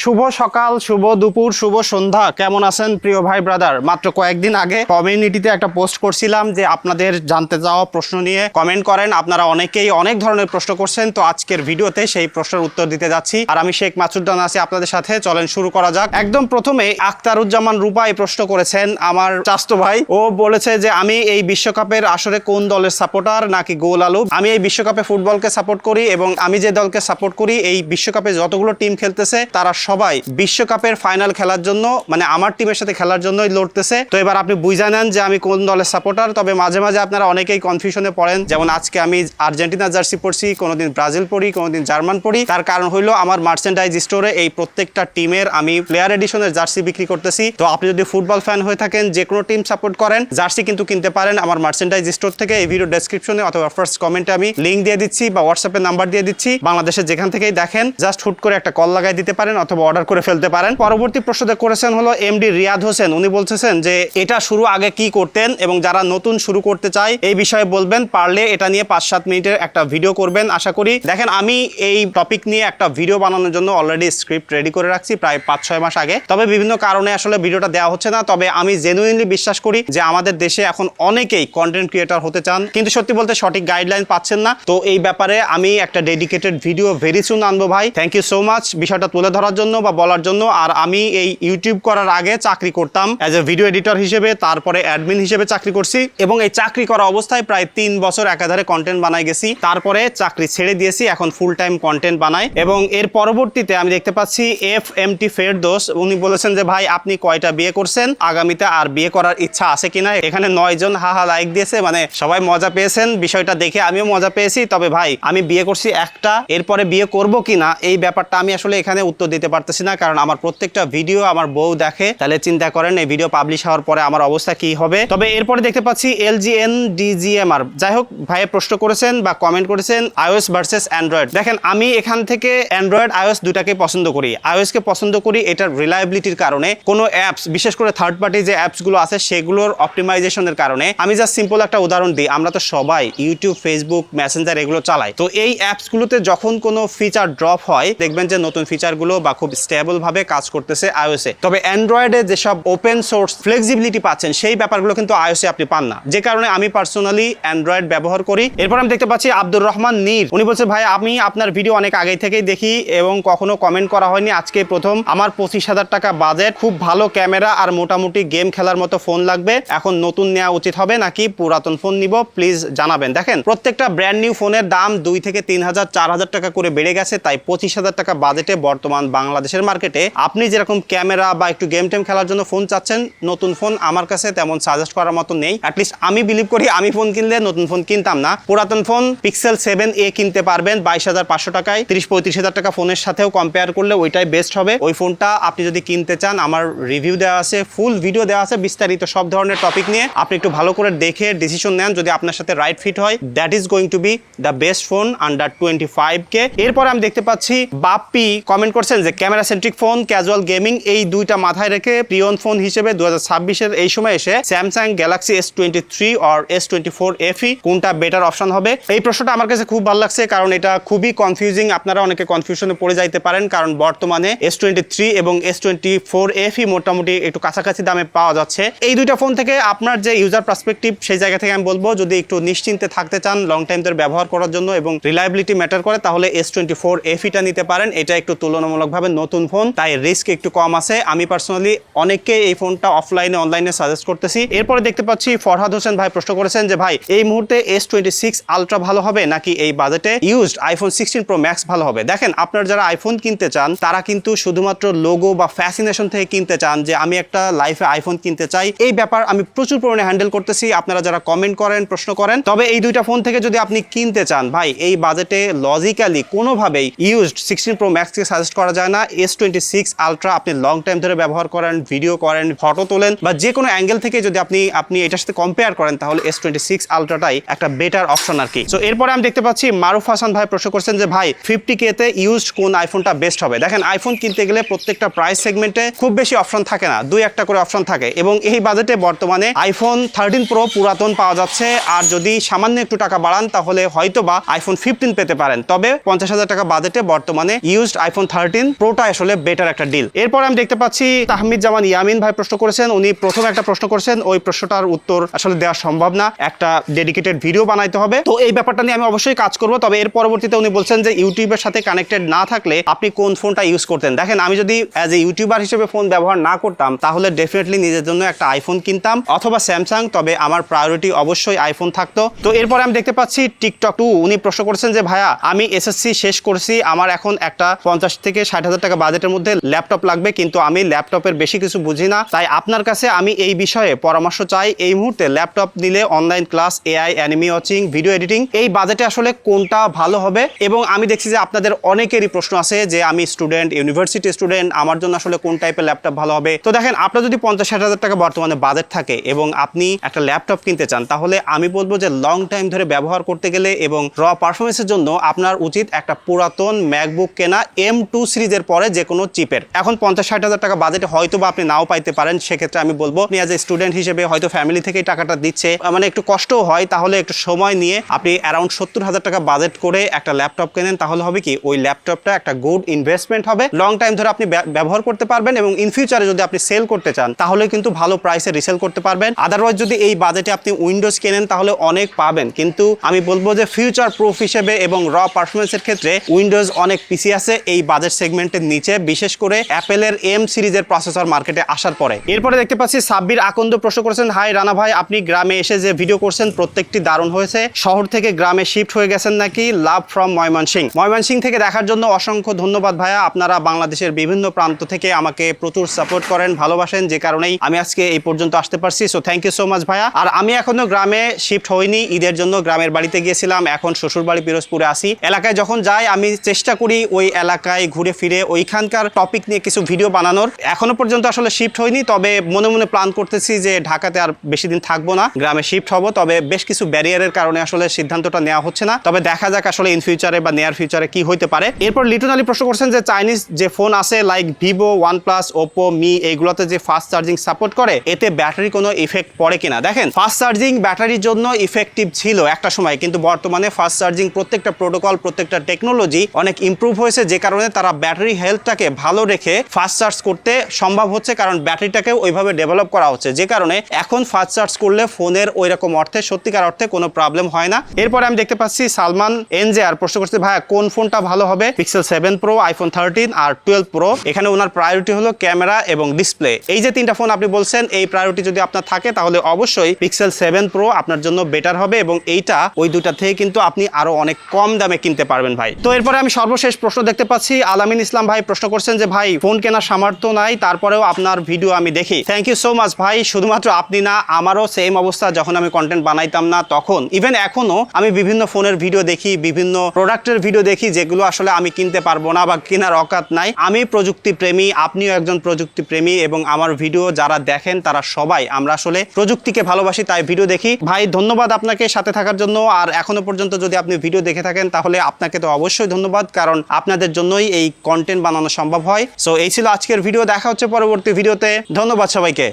শুভ সকাল, শুভ দুপুর, শুভ সন্ধ্যা। কেমন আছেন প্রিয় ভাই ব্রাদার? মাত্র কয়েকদিন আগে কমিউনিটিতে একটা পোস্ট করছিলাম যে আপনাদের জানতে চাওয়া প্রশ্ন নিয়ে কমেন্ট করেন। আপনারা অনেকেই অনেক ধরনের প্রশ্ন করছেন, তো আজকের ভিডিওতে সেই প্রশ্নের উত্তর দিতে যাচ্ছি। আর আমি শেখ মাসুদ্দান আছি আপনাদের সাথে। চলেন শুরু করা যাক। একদম প্রথমে আখতারুজ্জামান রূপা এই প্রশ্ন করেছেন, আমার চাচতো ভাই। ও বলেছে যে আমি এই বিশ্বকাপের আসরে কোন দলের সাপোর্টার নাকি গোল আলু। আমি এই বিশ্বকাপে ফুটবলকে সাপোর্ট করি এবং আমি যে দলকে সাপোর্ট করি, এই বিশ্বকাপে যতগুলো টিম খেলতেছে তারা সবাই বিশ্বকাপের ফাইনাল খেলার জন্য, মানে আমার টিমের সাথে খেলার জন্যই লড়তেছে। তো এবার আপনি বুঝে নেন যে আমি কোন দলের সাপোর্টার। তবে মাঝে মাঝে আপনারা অনেকেই কনফিউশনে পড়েন, যেমন আজকে আমি আর্জেন্টিনা জার্সি পরছি, কোনোদিন ব্রাজিল পরি, কোনোদিন জার্মান পরি। তার কারণ হইলো আমার মার্চেন্ডাইজ স্টোরে এই প্রত্যেকটা টিমের আমি প্লেয়ার এডিশনের জার্সি বিক্রি করতেছি। তো আপনি যদি ফুটবল ফ্যান হয়ে থাকেন, যে কোনো টিম সাপোর্ট করেন, জার্সি কিন্তু কিনতে পারেন আমার মার্চেন্ডাইজ স্টোর থেকে। এই ভিডিও ডেসক্রিপশনে অথবা ফার্স্ট কমেন্টে আমি লিঙ্ক দিয়ে দিচ্ছি বা হোয়াটসঅ্যাপে নাম্বার দিয়ে দিচ্ছি। বাংলাদেশের যেখান থেকেই দেখেন জাস্ট হুট করে একটা কল লাগাই দিতে পারেন অথবা অর্ডার করে ফেলতে পারেন। পরবর্তী প্রশ্ন করেছেন হলো এমডি রিয়াদ হোসেন। উনি বলতেছেন যে এটা শুরু আগে কি করতেন এবং যারা নতুন শুরু করতে চায় এই বিষয়ে বলবেন, পারলে এটা নিয়ে 5-7 মিনিটের একটা ভিডিও করবেন আশা করি। দেখেন, আমি এই টপিক নিয়ে একটা ভিডিও বানানোর জন্য অলরেডি স্ক্রিপ্ট রেডি করে রাখছি প্রায় 5-6 মাস আগে। তবে বিভিন্ন কারণে আসলে ভিডিওটা দেওয়া হচ্ছে না। তবে আমি জেনুইনলি বিশ্বাস করি যে আমাদের দেশে এখন অনেকেই কন্টেন্ট ক্রিয়েটর হতে চান, কিন্তু সত্যি বলতে সঠিক গাইডলাইন পাচ্ছেন না। তো এই ব্যাপারে আমি একটা ডেডিকেটেড ভিডিও ভেরি সুন আনবো ভাই। থ্যাংক ইউ সো মাচ বিষয়টা তুলে ধরার জন্য বা বলার জন্য। আর আমি এই ইউটিউব করার আগে চাকরি করতাম অ্যাজ এ ভিডিও এডিটর হিসেবে, তারপরে অ্যাডমিন হিসেবে চাকরি করছি এবং এই চাকরি করা অবস্থায় প্রায় 3 বছর একাধারে কন্টেন্ট বানাই গেছি। তারপরে চাকরি ছেড়ে দিয়েছি, এখন ফুল টাইম কন্টেন্ট বানাই। এবং এর পরবর্তীতে আমি দেখতে পাচ্ছি FMT ফেরদৌস, উনি বলেছেন যে ভাই আপনি কয়টা বিয়ে করছেন, আগামীতে আর বিয়ে করার ইচ্ছা আছে কিনা। এখানে 9 জন হাহা লাইক দিয়েছে, মানে সবাই মজা পেয়েছেন বিষয়টা দেখে, আমিও মজা পেয়েছি। তবে ভাই আমি বিয়ে করছি একটা, এরপরে বিয়ে করব কিনা এই ব্যাপারটা আমি আসলে এখানে উত্তর দিতে পারতেছি না, কারণ আমার প্রত্যেকটা ভিডিও আমার বউ দেখে। তাহলে চিন্তা করেন এই ভিডিও পাবলিশ হওয়ার পরে আমার অবস্থা কি হবে। তবে এরপরে দেখতে পাচ্ছি LGN DGMR, যাই হোক ভাইয়ে প্রশ্ন করেছেন বা কমেন্ট করেছেন iOS ভার্সেস অ্যান্ড্রয়েড। দেখেন, আমি এখান থেকে অ্যান্ড্রয়েড iOS দুটাকে পছন্দ করি। iOS কে পছন্দ করি এটার রিলায়েবিলিটির কারণে, কোনো অ্যাপস বিশেষ করে থার্ড পার্টি যে অ্যাপসগুলো আছে সেগুলোর অপটিমাইজেশনের কারণে। আমি জাস্ট সিম্পল একটা উদাহরণ দিই, আমরা তো সবাই ইউটিউব, ফেসবুক, মেসেঞ্জার এগুলো চালাই। তো এই অ্যাপসগুলোতে যখন কোনো ফিচার ড্রপ হয়, দেখবেন যে নতুন ফিচারগুলো বা খুব স্টেবল ভাবে কাজ করতেছে iOS এ। তবে অ্যান্ড্রয়েডে যেসব ওপেন সোর্স ফ্লেক্সিবিলিটি পাচ্ছেন সেই ব্যাপারগুলো কিন্তু iOS এ আপনি পান না, যে কারণে আমি পার্সোনালি অ্যান্ড্রয়েড ব্যবহার করি। এরপর আমি দেখতে পাচ্ছি আব্দুর রহমান নীর, উনি বলছে ভাই আমি আপনার ভিডিও অনেক আগে থেকেই দেখি এবং কখনো কমেন্ট করা হয়নি, আজকে প্রথম। আমার 25,000 টাকা বাজেট, খুব ভালো ক্যামেরা আর মোটামুটি গেম খেলার মতো ফোন লাগবে। এখন নতুন নেওয়া উচিত হবে নাকি পুরাতন ফোন নিব, প্লিজ জানাবেন। দেখেন, প্রত্যেকটা ব্র্যান্ড নিউ ফোনের দাম 2 থেকে 3,000 4,000 টাকা করে বেড়ে গেছে। তাই 25,000 টাকা বাজেটে বর্তমান বাংলাদেশের মার্কেটে আপনি যেরকম ক্যামেরা বা একটু গেম টেম খেলার জন্য ফোন চাচ্ছেন, নতুন ফোন আমার কাছে তেমন সাজেস্ট করার মতো নেই। অ্যাটলিস্ট আমি বিলিভ করি আমি ফোন কিনলে নতুন ফোন কিনতাম না। পুরাতন ফোন পিক্সেল 7a কিনতে পারবেন 22,500 টাকায়। 30-35,000 টাকা ফোনের সাথেও কম্পেয়ার করলে ওইটাই বেস্ট হবে। ওই ফোনটা আপনি যদি কিনতে চান, আমার রিভিউ দেওয়া আছে, ফুল ভিডিও দেওয়া আছে বিস্তারিত সব ধরনের টপিক নিয়ে। আপনি একটু ভালো করে দেখে ডিসিশন নেন, যদি আপনার সাথে রাইট ফিট হয়, that is going to B the best phone under 25K। এরপরে আমি দেখতে পাচ্ছি বাপ্পি কমেন্ট করছেন যে camera centric phone, casual gaming, এই দুইটা মাথায় রেখে প্রিয়ন ফোন হিসেবে 2026-এর এই সময় এসে স্যামসাং গ্যালাক্সি S23 আর S24 FE কোনটা বেটার অপশন হবে। এই প্রশ্নটা আমার কাছে খুব ভালো লাগছে, কারণ এটা খুবই কনফিউজিং। আপনারা অনেকে কনফিউশনে পড়ে যাইতে পারেন, কারণ বর্তমানে S23 এবং S24 FE মোটামুটি একটু কাছাকাছি দামে পাওয়া যাচ্ছে। এই দুইটা ফোন থেকে আপনার যে ইউজার পার্সপেক্টিভ, সেই জায়গা থেকে আমি বলবো যদি একটু নিশ্চিন্তে থাকতে চান লং টাইম ধরে ব্যবহার করার জন্য এবং রিলায়েবিলিটি ম্যাটার করে, তাহলে S24 FE-টা নিতে পারেন। এটা একটু তুলনামূলকভাবে নতুন ফোন, তাই রিস্ক একটু কম আছে। আমি পার্সোনালি অনেককে এই ফোনটা অফলাইনে অনলাইনে সাজেস্ট করতেছি। এরপরে দেখতে পাচ্ছি ফরহাদ হোসেন ভাই প্রশ্ন করেছেন যে ভাই এই মুহূর্তে S26 আলট্রা ভালো হবে নাকি এই বাজেটে ইউজড iPhone 16 Pro Max ভালো হবে। দেখেন, আপনার যারা আইফোন কিনতে চান তারা কিন্তু শুধুমাত্র লোগো বা ফ্যাসিনেশন থেকে কিনতে চান যে আমি একটা লাইফে আইফোন কিনতে চাই, এই ব্যাপার আমি প্রচুর পরিমাণে হ্যান্ডেল করতেছি। আপনারা যারা কমেন্ট করেন, প্রশ্ন করেন, তবে এই দুইটা ফোন থেকে যদি আপনি কিনতে চান ভাই, এই বাজেটে লজিক্যালি কোনোভাবেই ইউজড 16 Pro Max কে সাজেস্ট করা যায় না। S26 আলট্রা আপনি লং টাইম ধরে ব্যবহার করেন, ভিডিও করেন, ফটো তোলেন বা যে কোনো অ্যাঙ্গেল থেকে যদি আপনি এটার সাথে কম্পেয়ার করেন, তাহলে S26 আলট্রাটাই একটা বেটার অপশন আর কি। সো এরপরে আমি দেখতে পাচ্ছি মারুফ হাসান ভাই প্রশ্ন করছেন যে ভাই 50K তে ইউজড কোন আইফোনটা বেস্ট হবে। দেখেন, আইফোন কিনতে গেলে প্রত্যেকটা প্রাইস সেগমেন্টে খুব বেশি অপশন থাকে না, 2-1টা করে অপশন থাকে এবং এই বাজেটে বর্তমানে iPhone 13 Pro পুরাতন পাওয়া যাচ্ছে। আর যদি সামান্য একটু টাকা বাড়ান তাহলে হয়তো বা iPhone 15 পেতে পারেন। তবে 50,000 টাকা বাজেটে বর্তমানে ইউজড iPhone 13 Pro প্রোটা আসলে বেটার একটা ডিল। এরপর আমি দেখতে পাচ্ছি তাহমিদ জামান ইয়ামিন ভাই প্রশ্ন করেছেন। উনি প্রথমে একটা প্রশ্ন করেছেন, ওই প্রশ্নটার উত্তর আসলে দেওয়া সম্ভব না, একটা ডেডিকেটেড ভিডিও বানাইতে হবে। তো এই ব্যাপারটা নিয়ে আমি অবশ্যই কাজ করব। তবে এর পরবর্তীতে উনি বলছেন যে ইউটিউবের সাথে কানেক্টেড না থাকলে আপনি কোন ফোনটা ইউজ করতেন। দেখেন, আমি যদি অ্যাজ এ ইউটিউবার হিসেবে ফোন ব্যবহার না করতাম তাহলে ডেফিনেটলি নিজের জন্য একটা আইফোন কিনতাম অথবা স্যামসাং, তবে আমার প্রায়োরিটি অবশ্যই আইফোন থাকতো। তো এরপরে আমি দেখতে পাচ্ছি টিকটক 2, উনি প্রশ্ন করেছেন যে ভাইয়া আমি এসএসসি শেষ করছি, আমার এখন একটা 50 থেকে 60 হাজার টাকা বাজেটের মধ্যে ল্যাপটপ লাগবে, কিন্তু আমি ল্যাপটপের বেশি কিছু বুঝি না, তাই আপনার কাছে আমি এই বিষয়ে পরামর্শ চাই। এই মুহূর্তে ল্যাপটপ নিলে online class, AI, anime watching, video editing, এই বাজেটে আসলে কোনটা ভালো হবে? এবং আমি দেখছি যে আপনাদের অনেকেরই প্রশ্ন আছে যে আমি স্টুডেন্ট, ইউনিভার্সিটি স্টুডেন্ট, আমার জন্য আসলে কোন টাইপের ল্যাপটপ ভালো হবে। তো দেখেন, আপনার যদি 50-60 হাজার টাকা বর্তমানে বাজেট থাকে এবং আপনি একটা ল্যাপটপ কিনতে চান, তাহলে আমি বলবো যে লং টাইম ধরে ব্যবহার করতে গেলে এবং র পারফরমেন্সের জন্য আপনার উচিত একটা পুরাতন ম্যাকবুক কেনা M2 সিরিজের পরে যে কোনো চিপের। এখন 50-60 হাজার টাকা বাজেটে হয়তো বা আপনি নাও পাইতে পারেন, সেক্ষেত্রে আমি বলবো আপনি অ্যাজ এ স্টুডেন্ট হিসেবে হয়তো ফ্যামিলি থেকেই টাকাটা দিচ্ছে, মানে একটু কষ্টও হয়, তাহলে একটু সময় নিয়ে আপনি অ্যারাউন্ড 70 হাজার টাকা বাজেট করে একটা ল্যাপটপ কেনেন, তাহলে হবে কি ওই ল্যাপটপটা একটা গুড ইনভেস্টমেন্ট হবে, লং টাইম ধরে আপনি ব্যবহার করতে পারবেন এবং ইন ফিউচারে যদি আপনি সেল করতে চান তাহলে কিন্তু ভালো প্রাইসে রিসেল করতে পারবেন। আদারওয়াইজ যদি এই বাজেটে আপনি উইন্ডোজ কেনেন তাহলে অনেক পাবেন, কিন্তু আমি বলবো যে ফিউচার প্রুফ হিসেবে এবং র পারফরমেন্সের ক্ষেত্রে উইন্ডোজ অনেক পিসি আছে এই বাজেট সেগমেন্টের নিচে, বিশেষ করে অ্যাপেলের M সিরিজের প্রসেসর মার্কেটে আসার পরে। এরপরে দেখতে পাচ্ছি সাব্বির আকন্দ প্রশ্ন করেছেন, হাই রানা ভাই, আপনি গ্রামে এসে যে ভিডিও করছেন প্রত্যেকটি দারুণ হয়েছে, শহর থেকে গ্রামে শিফট হয়ে গেছেন নাকি? Love from Mymensingh. ময়মনসিংহ থেকে দেখার জন্য অসংখ্য ধন্যবাদ ভাইয়া। আপনারা বাংলাদেশের বিভিন্ন প্রান্ত থেকে আমাকে প্রচুর সাপোর্ট করেন, ভালোবাসেন, যে কারণেই আমি আজকে এই পর্যন্ত আসতে পারছি। So thank you so much ভাইয়া। আর আমি এখনো গ্রামে শিফট হইনি, ঈদের জন্য গ্রামের বাড়িতে গিয়েছিলাম, এখন শ্বশুর বাড়ি পিরোজপুরে আসি। এলাকায় যখন যাই আমি চেষ্টা করি ওই এলাকায় ঘুরে ফিরে ওইখানকার টপিক নিয়ে কিছু ভিডিও বানানোর। এখনো পর্যন্ত আসলে শিফট হইনি, তবে মনে মনে প্ল্যান করতেছি যে ঢাকাতে আর বেশি দিন থাকবো না, গ্রামে শিফট হব। তবে বেশ কিছু ব্যারিয়ারের কারণে আসলে সিদ্ধান্তটা নেওয়া হচ্ছে না, তবে দেখা যাক আসলে ইন ফিউচারে বা নিয়ার ফিউচারে কি হইতে পারে। এরপর লিটন আলী প্রশ্ন করছেন যে চাইনিজ যে ফোন আছে like Vivo, OnePlus, Oppo, me, এইগুলোতে যে ফাস্ট চার্জিং সাপোর্ট করে, এতে ব্যাটারি কোনো ইফেক্ট পড়ে কিনা? দেখেন, ফাস্ট চার্জিং ব্যাটারির জন্য ইফেক্টিভ ছিল একটা সময়, কিন্তু বর্তমানে ফাস্ট চার্জিং প্রত্যেকটা প্রোটোকল, প্রত্যেকটা টেকনোলজি অনেক ইমপ্রুভ হয়েছে, যে কারণে তারা ব্যাটারি হেলথটাকে ভালো রেখে ফাস্ট চার্জ করতে সম্ভব হচ্ছে, কারণ ব্যাটারিটাকে ওইভাবে ডেভেলপ করা হচ্ছে, যে কারণে এখন ফাস্ট চার্জ করলে ফোনের ওই রকম অর্থে, সত্যিকার অর্থে কোনো প্রবলেম হয় না। এরপরে আমি দেখতে পাচ্ছি সালমান এনজে আর প্রশ্ন করছে, ভাইয়া কোন ফোনটা ভালো হবে? পিক্সেল 7 প্রো, আইফোন 13 আর 12 প্রো। এখানে ওনার প্রায়োরিটি হলো ক্যামেরা এবং ডিসপ্লে। এই যে তিনটা ফোন আপনি বলছেন, এই প্রায়োরিটি যদি আপনার থাকে তাহলে অবশ্যই পিক্সেল 7 প্রো আপনার জন্য বেটার হবে, এবং এইটা ওই দুটা থেকে কিন্তু আপনি আরো অনেক কম দামে কিনতে পারবেন ভাই। তো এরপরে আমি সর্বশেষ প্রশ্ন দেখতে পাচ্ছি আলামিন ইসলাম ভাই প্রশ্ন করছেন যে ভাই ফোন কেনার সামর্থ্য নাই, তারপরেও আপনার ভিডিও আমি দেখি। থ্যাংক ইউ সো মাচ ভাই। শুধুমাত্র আপনি না, আমারও সেম অবস্থা, যখন আমি কন্টেন্ট বানাইতাম না তখন, ইভেন এখনো আমি বিভিন্ন ফোনের ভিডিও দেখি, বিভিন্ন প্রোডাক্টের ভিডিও দেখি, যেগুলো আসলে আমি কিনতে পারবো না বা কেনার অকাত নাই। আমি প্রযুক্তি প্রেমী, আপনিও একজন প্রযুক্তি প্রেমী, এবং আমার ভিডিও যারা দেখেন তারা সবাই আমরা আসলে প্রযুক্তিকে ভালোবাসি, তাই ভিডিও দেখি। ভাই ধন্যবাদ আপনাকে সাথে থাকার জন্য। আর এখনো পর্যন্ত যদি আপনি ভিডিও দেখে থাকেন তাহলে আপনাকে তো অবশ্যই ধন্যবাদ, কারণ আপনাদের জন্যই এই কন্টেন্ট বানানো সম্ভব হয়। সো এই ছিল আজকের ভিডিও, দেখা হচ্ছে পরবর্তী ভিডিওতে। ধন্যবাদ সবাইকে।